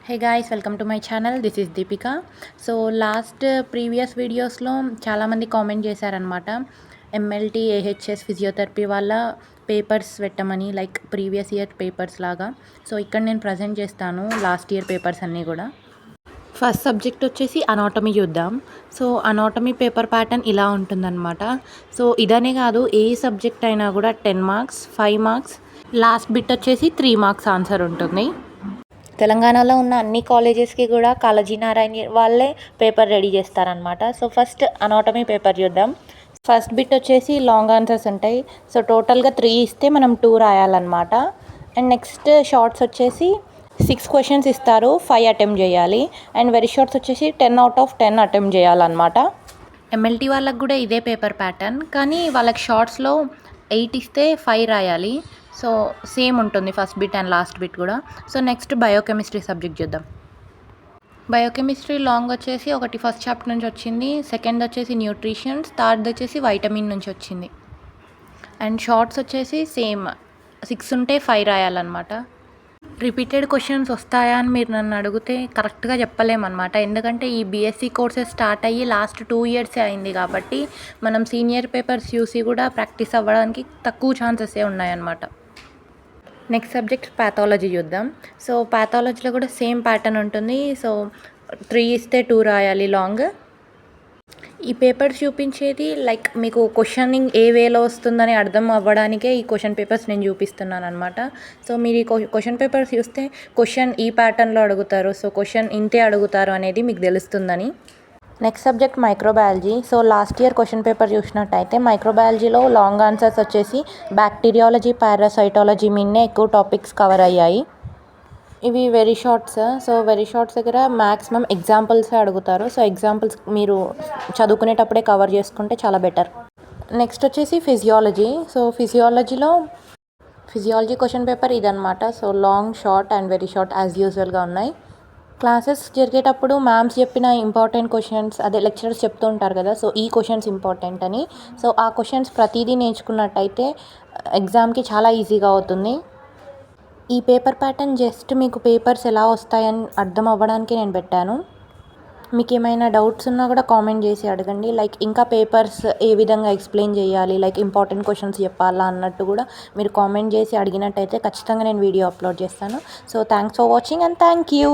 Hey guys, welcome to my channel. This is Deepika. So previous వీడియోస్లో చాలామంది comment చేశారనమాట. MLT AHS physiotherapy వాళ్ళ papers పెట్టమని, లైక్ ప్రీవియస్ ఇయర్ పేపర్స్ లాగా. So ఇక్కడ నేను ప్రజెంట్ చేస్తాను లాస్ట్ ఇయర్ పేపర్స్ అన్నీ కూడా. ఫస్ట్ సబ్జెక్ట్ వచ్చేసి అనాటమీ చూద్దాం. సో అనాటమీ పేపర్ ప్యాటర్న్ ఇలా ఉంటుందన్నమాట. సో ఇదనే కాదు, ఏ సబ్జెక్ట్ అయినా కూడా 10 మార్క్స్, 5 మార్క్స్, లాస్ట్ బిట్ వచ్చేసి 3 మార్క్స్ ఆన్సర్ ఉంటుంది. తెలంగాణలో ఉన్న అన్ని కాలేజెస్కి కూడా కాళోజీ నారాయణ వాళ్ళే పేపర్ రెడీ చేస్తారనమాట. సో ఫస్ట్ అనాటమీ పేపర్ చూద్దాం. ఫస్ట్ బిట్ వచ్చేసి లాంగ్ ఆన్సర్స్ ఉంటాయి. సో టోటల్గా 3 ఇస్తే మనం 2 రాయాలన్నమాట. అండ్ నెక్స్ట్ షార్ట్స్ వచ్చేసి 6 క్వశ్చన్స్ ఇస్తారు, 5 అటెంప్ట్ చేయాలి. అండ్ వెరీ షార్ట్స్ వచ్చేసి 10 out of 10 అటెంప్ట్ చేయాలన్నమాట. ఎంఎల్టీ వాళ్ళకి కూడా ఇదే పేపర్ ప్యాటర్న్, కానీ వాళ్ళకి షార్ట్స్లో 8 ఇస్తే 5 రాయాలి. సో సేమ్ ఉంటుంది first bit and last bit కూడా. సో నెక్స్ట్ బయోకెమిస్ట్రీ సబ్జెక్ట్ చూద్దాం. బయోకెమిస్ట్రీ లాంగ్ వచ్చేసి ఒకటి ఫస్ట్ చాప్టర్ నుంచి వచ్చింది, సెకండ్ వచ్చేసి న్యూట్రిషన్స్, థర్డ్ వచ్చేసి వైటమిన్ నుంచి వచ్చింది. అండ్ షార్ట్స్ వచ్చేసి సేమ్ 6 ఉంటే 5 రాయాలన్నమాట. రిపీటెడ్ క్వశ్చన్స్ వస్తాయా అని మీరు నన్ను అడిగితే కరెక్ట్గా చెప్పలేమన్నమాట. ఎందుకంటే ఈ బీఎస్సీ కోర్సెస్ స్టార్ట్ అయ్యి లాస్ట్ 2 ఇయర్సే అయింది కాబట్టి మనం సీనియర్ పేపర్స్ చూసి కూడా ప్రాక్టీస్ అవ్వడానికి తక్కువ ఛాన్సెసే ఉన్నాయన్నమాట. నెక్స్ట్ సబ్జెక్ట్ ప్యాథాలజీ చూద్దాం. సో ప్యాథాలజీలో కూడా సేమ్ ప్యాటర్న్ ఉంటుంది. సో 3 ఇస్తే 2 రాయాలి లాంగ్. ఈ పేపర్స్ చూపించేది లైక్ మీకు క్వశ్చనింగ్ ఏ వేలో వస్తుందని అర్థం అవ్వడానికే ఈ క్వశ్చన్ పేపర్స్ నేను చూపిస్తున్నాను అనమాట. సో మీరు ఈ క్వశ్చన్ పేపర్స్ చూస్తే క్వశ్చన్ ఈ ప్యాటర్న్లో అడుగుతారు, సో క్వశ్చన్ ఇంతే అడుగుతారు అనేది మీకు తెలుస్తుందని. Next subject microbiology. So last year question paper చూసినట్టయితే మైక్రోబయాలజీలో లాంగ్ ఆన్సర్స్ వచ్చేసి బ్యాక్టీరియాలజీ, పారాసైటాలజీ మీదనే ఎక్కువ టాపిక్స్ కవర్ అయ్యాయి. ఇవి very shorts. So very shorts దగ్గర మ్యాక్సిమం ఎగ్జాంపుల్సే అడుగుతారు. సో ఎగ్జాంపుల్స్ మీరు చదువుకునేటప్పుడే కవర్ చేసుకుంటే చాలా బెటర్. నెక్స్ట్ వచ్చేసి physiology. So physiology question paper ఇదనమాట. So long, short and very short as యూజువల్గా ఉన్నాయి. క్లాసెస్ జరిగేటప్పుడు మ్యామ్స్ చెప్పిన ఇంపార్టెంట్ క్వశ్చన్స్, అదే లెక్చరర్స్ చెప్తూ ఉంటారు కదా, సో ఈ క్వశ్చన్స్ ఇంపార్టెంట్ అని. సో ఆ క్వశ్చన్స్ ప్రతిదీ నేర్చుకున్నట్టయితే ఎగ్జామ్కి చాలా ఈజీగా అవుతుంది. ఈ పేపర్ ప్యాటర్న్ జస్ట్ మీకు పేపర్స్ ఎలా వస్తాయని అర్థం అవ్వడానికి నేను పెట్టాను. మీకు ఏమైనా డౌట్స్ ఉన్నా కూడా కామెంట్ చేసి అడగండి. లైక్ ఇంకా పేపర్స్ ఏ విధంగా ఎక్స్ప్లెయిన్ చేయాలి, లైక్ ఇంపార్టెంట్ క్వశ్చన్స్ చెప్పాలా అన్నట్టు కూడా మీరు కామెంట్ చేసి అడిగినట్టయితే ఖచ్చితంగా నేను వీడియో అప్లోడ్ చేస్తాను. So thanks for watching and thank you.